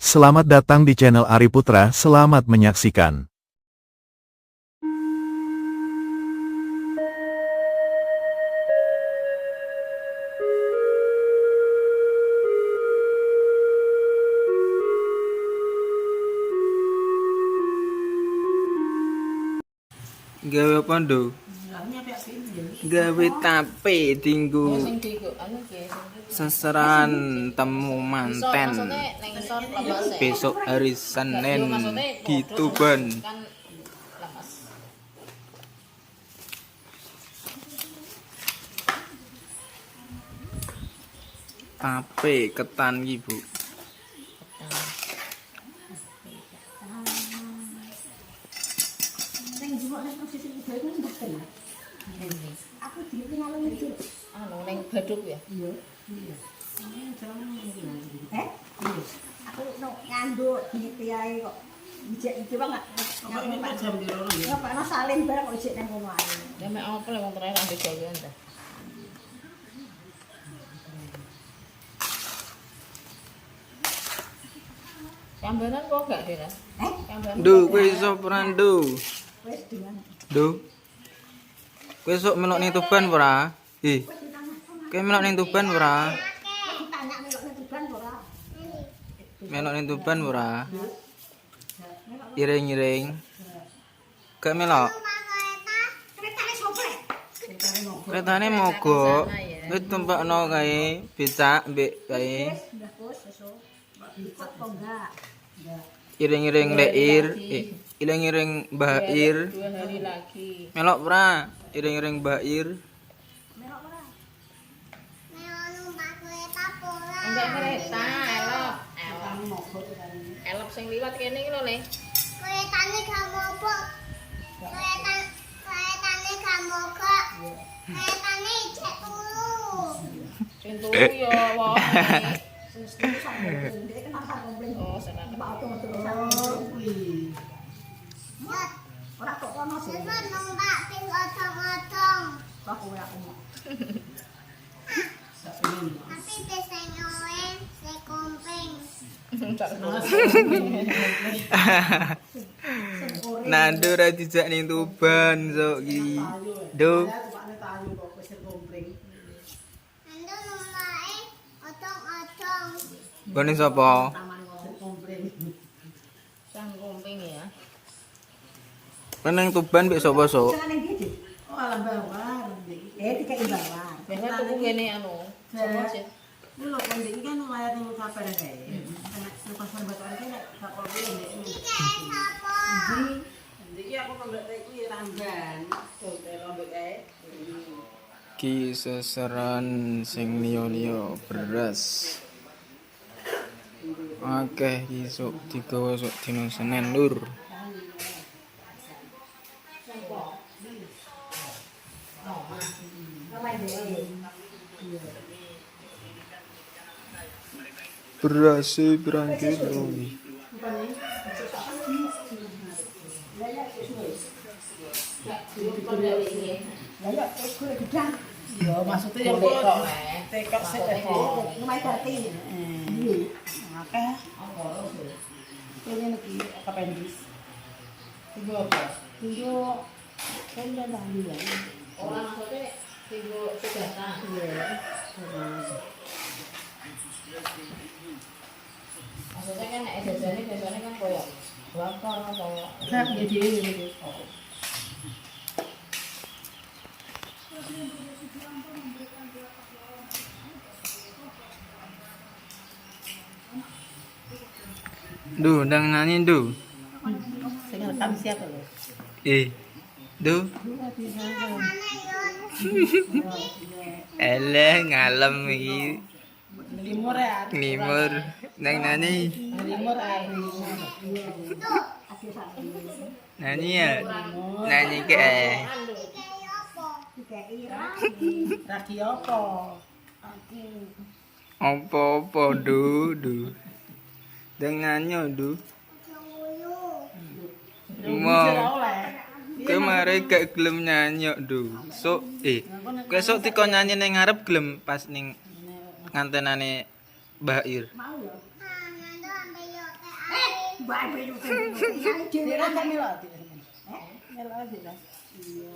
Selamat datang di channel Ari Putra, selamat menyaksikan. Gawe apa ndo? Gawe tape dinggo seseran temu manten. Besok hari Senin di Tuban. Tape ketan iki, Bu. Aku ditinggal ngene. Neng baduk ya? Iya. Iya. Aku no nganduk di ae kok. Ijek iki wae enggak. Kok jam piro ya? Ya Pak salin bareng kok ijek nang kono ae. Ya mek apa lek wong terakhir ambek gawean ta. Kambaran kok gak Dira? Kambaran. Duh, kowe iso peran duh. Wis dengan. Duh. Kowe sok melok ning Tuban ora? Ih. Kowe melok ning Tuban ora? Tanya melok nang Tuban ora? Melok ning Tuban ora? Iring-iring. Gak melok. Keretane sopo? Keretane mogok. Wis tumpakno kae becak mbek kae. Sudah bos sesuk. Bisa kok enggak? Iring-iring leir, iring-iring bair. 2 hari lagi. Melok ora? Iring-iring bair. Melok ora? Enggak kereta, elok. Elok sing liwat kene iki lho, Le. Keretane gak mogok. Keretane gak mogok. Keretane ijek turu. Sing turu ya wae. Sesuk sampe ndek kenapa komplain. Oh, seneng. Mbak Oto terus. Ora kok kono sih. Sesuk numpak bis otong-otong. Kok kowe aku mau. Tapi bis sing nyowen, sing kumping. Nando ra dijak ning Tuban sok iki. Duh. Ando numpake otong-otong. Gone sapa? Sang kumping ya. Nang Tuban mbek sapa sok? Jangan yang gitu. Oh, alam bawar. Dikai bawah. Biasa tuku kene anu. Sopo sih? Ini loh, kan ini kan layar yang kapan ya kayak. Karena lepas batu aja nggak kapal ini. Iki sapa? Jadi aku nggak tahu ini ranggan. Tuh, lambek kayak. Ki seseran sing liya-liya beras. Akeh ki sok digawa sok dina Senin lur. Beras pirang kilo iki? Ya terus gue gedang. Ya, maksudnya yang Golek kok kok, Le. tekok sih. Lumayan berarti. Apa? Ini lagi appendix. Tiga apa? Tunggu. Kan udah bali ya. Orang maksudnya tiga sejata. Maksudnya kan nek jajane biasanya kan koyo bakar atau Nah, jadi ini. Duh, ndang nyanyi duh. Saya rekam siapa loh? Duh. Eleh ngalem iki. Limur ya. Nimur nang nyanyi. Limur air. Nyanyi ya. Nyanyi ke. Raki apa? Apa-apa duh. Ndang nyanyi duh. Mau. Kowe mare gak gelem nyanyi duh. Sok kowe sok tiko nyanyi ning ngarep gelem pas ning ngantenane Mbah Ir. Mau ya. Nando ambil Bae penyu yang dhewe Dia ra kan melok dia. Melok dia. Iya.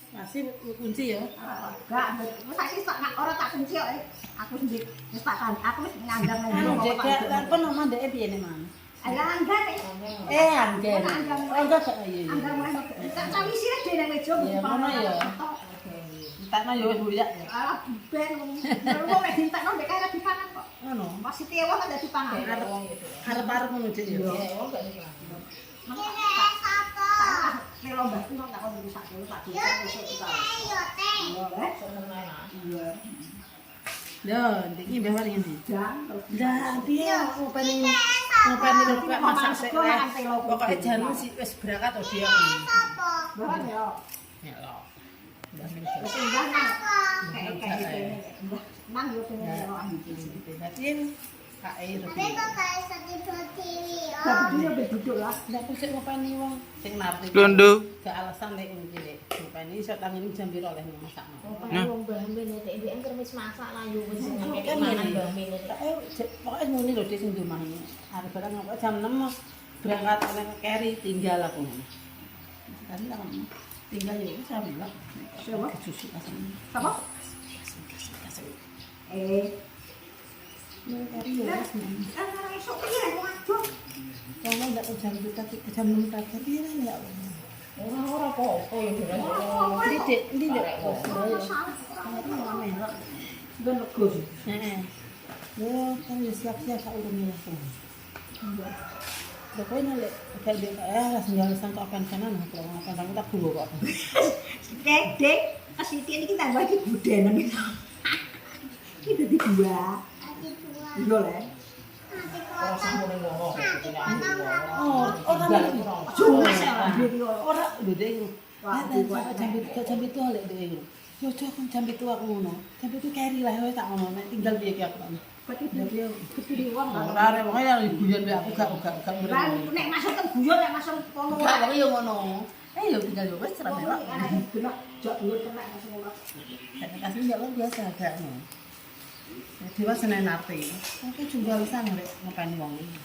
Masih kunci ya. Enggak, saiki ora tak kunci kok. Aku sendiri wis tak aku wis ngandang lagi. Anu jek apa nama ndek piye nih, Man? Ala anggar. Angger. Angger kok iya. Anggar mulai tak cawisi rek dhewe nang meja. Iya, ngono ya. Entakno yo wis buyak ya. Alah ben wong nek dintekno mbek kaya dipangan kok. Ngono. Masih tewa kan dadi pangan. Arep-arep ngono dik yo. Kira sapa? Nek lomba ku tak kon rusak dulu tak Yo teh. Iya. Yo, iki mbah mari ngene. Jam Lah, piye ngopeni lho kok masak sik. Pokoke jan wis berangkat to dia. Sapa? Bahan ya. Melok. Wis enggak nang. Kayak nang yo pengen yo Dadi kae to. Tapi kok kayak sedih berdiri. Tapi dia beduduk lah. Lah kok sik ngopeni wong sing narti. Londo. Gak alasan nek ngene. Ngopeni iso tangi jam piro oleh masakno. Wong Mbah Min nek iki kan wis masak lah yo wis ngene mangan Mbah Min. Pokoknya muni lho dia sing di rumah ini. Arep barang apa jam 6 berangkat nang keri tinggal aku. Tadi tak tinggal ya wis ambil lah. Siapa? Susu asam. Apa? Keri ya wis. Kan esuk iki lek waduh. Kalau ndak jam 7 jam 6 tapi ya. Ora apa-apa yo dirasa. Ndi rek kok. Ben legus. Heeh. Yo kan siap-siap sak urune aku. Pokoknya lek kayak dia langsung sangka akan sana nah kalau akan kamu tak dulu kok. Dek, kasiti ini kita bagi budena gitu. Kita di dua. Iya le. Ora sampune ngono. Oh, orang Cuma saya video. ora lho dek. Jam itu lek dek. Yo kan jam itu aku ngono. Jam itu carry lah tak ngono nek tinggal piye ki aku. Berarti dia kepiri wong. Ora arep pokoknya guyon be aku gak Kan nek masuk ke guyon nek masuk kono. Gak yo ngono. Yo tinggal yo wis ora melok. Benak jok dhuwur kena masuk ngono. Kasih ya luar biasa agaknya. Dewa senen arti. Oke juga bisa ngopeni wong iki.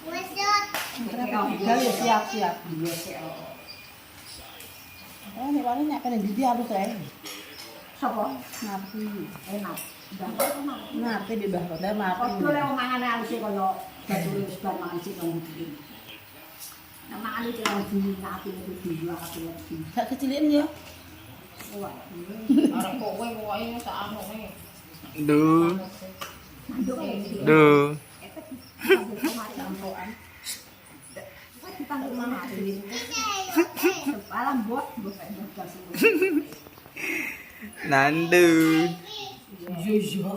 Wes yo. Tinggal ya siap-siap. Iya sih. Oh, nek wani nek pengen ndi alus ae. Sopo? Ngerti. Enak. Ndang enak. Ngerti di Mbah Roda mati. Padha lek mangane alus kaya jadule wis bar mangan sik nang ndi. Nah, mangan iki nang ndi ati itu dua ati lagi. Sak kecilin ya. Wah. Arep kowe pokoke sak anune. Du. Manduk iki. Du. Campuran. Wah, dipanggil mana iki? Alam bot, bot gas. Nandu. Yo yo.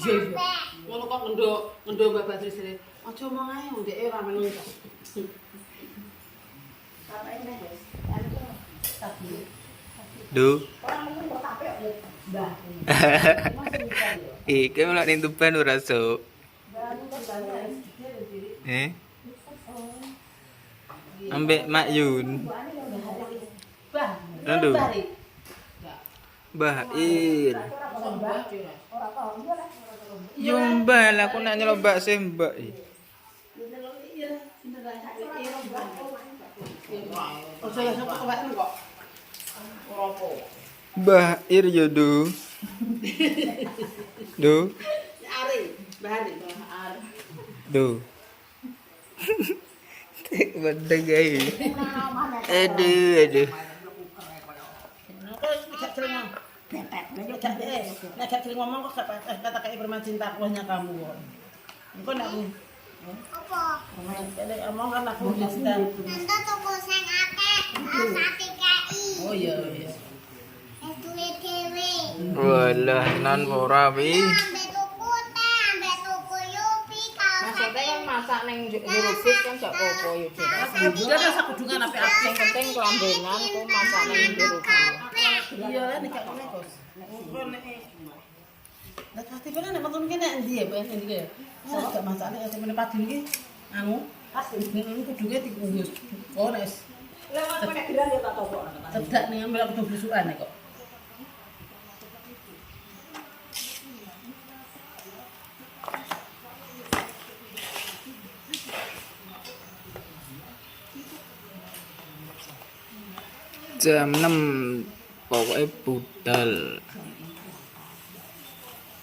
Yo teh. Ngono kok ngendo Mbak Badri sire. Aja omong ae ndek ora meneng kok. Du. Orang mungkin kok tape kok, Mbah. Iki melok ning Tuban ora sok. Ambek Mak Yun. Bah. Nandu. Mbah Ir. Yo mbah lah aku nak nyelobak sih mbak. Ojo ya sok kok kok. Ora apa. Mbah Ir yo du. Du. Ari, Bahari, Bahar. Du. Tek bedeng guys. Aduh. Nek gak ngomong kok kata kayak bermain cinta akunya kamu. Engko nek Apa? ngomong kan aku cinta. Nanti toko sing akeh, sate KI. Oh iya iya. Duwe dhewe. Walah nan ora wi. Ambek tuku teh, ambek tuku Yupi Maksudnya yang masak neng jero bis kan gak apa-apa yo jero. Bukan rasa kudungan api-api. Yang penting kelambenan ku masak neng jero bis. Iya lah nek gak ngene kos. Nek nek pasti bener nek metu kene endi ya, Ben endi ya. Oh, gak masane nek meneh padi iki anu pasti kudunge dikumbus. Oh nek Lewat nek geran ya tak toko. cedak ning ambil aku blusukan kok. Jam 6 pokoknya budal.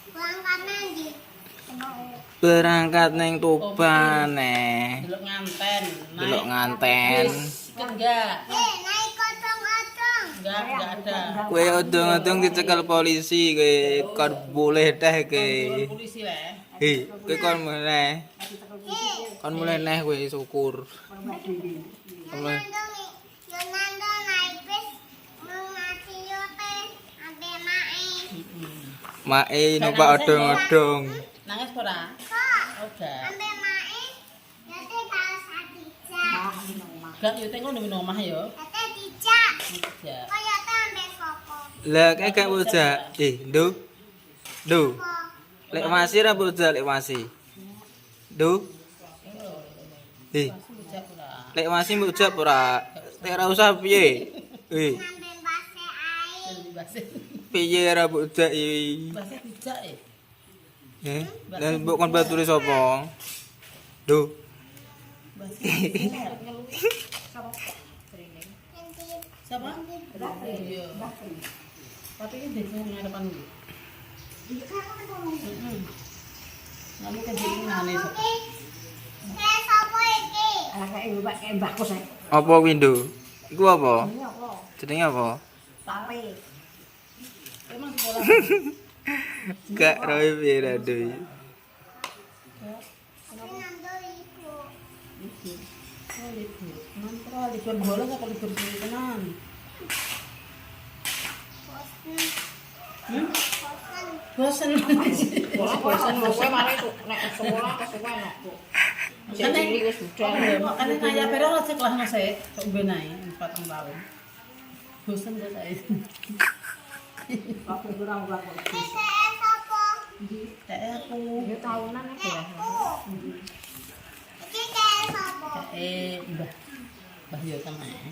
Berangkat nanti. Berangkat neng Tuban nih. Delok nganten. Delok nganten. Kan enggak. Naik kocong-kocong. Enggak ada. Kowe odong-odong dicekel polisi kowe kon boleh teh kowe. Polisi lah. Hei, kowe kon mulai. Kon mulai neh kowe syukur. Yonando naik bis mengasih yote ambil mae. Mae numpak odong-odong. Nangis ora? Kok Oke. ambil mae yote kalau sadijak. Gak yo tengok nang omah yo. Yote dijak. Ya. Kok yote ambil sopo. Lah kayak gak bojak. Ndu. Ndu. Lek masih ra bojak lek masih. Ndu. Sejak ora. Lek masih bojak ora. Lek ora usah piye. Ambil base air. Base. Piye ra bojak iki. Base dijak e. Dan mbok kon baturi sapa? Ndu. Base. Siapa? Iya. Tapi ini desa yang hadapan gue. Lalu kan jadi ngane sok. Kayak sopo iki? Kayak ibu kayak mbahku saya. Apa window? Iku apa? Ini apa? Jenenge apa? Tape. Emang sekolah. Gak roe piye ra Ndu. Nando iku. Oh, libur. Mantra libur bola apa libur sini tenan? Bosen. Bosen. Bosan kowe mari tuh nek sekolah kesuwen kok. Kan Jadi wis budal. makanya nanya pero lah sekolah nase kok benai 4 tahun. Bosen gak saya. Aku kurang uang kok. Iki kayak sopo? Kayak aku. Yo tahunan iki ya. Iki kayak sopo? Mbah. Mbah yo sama.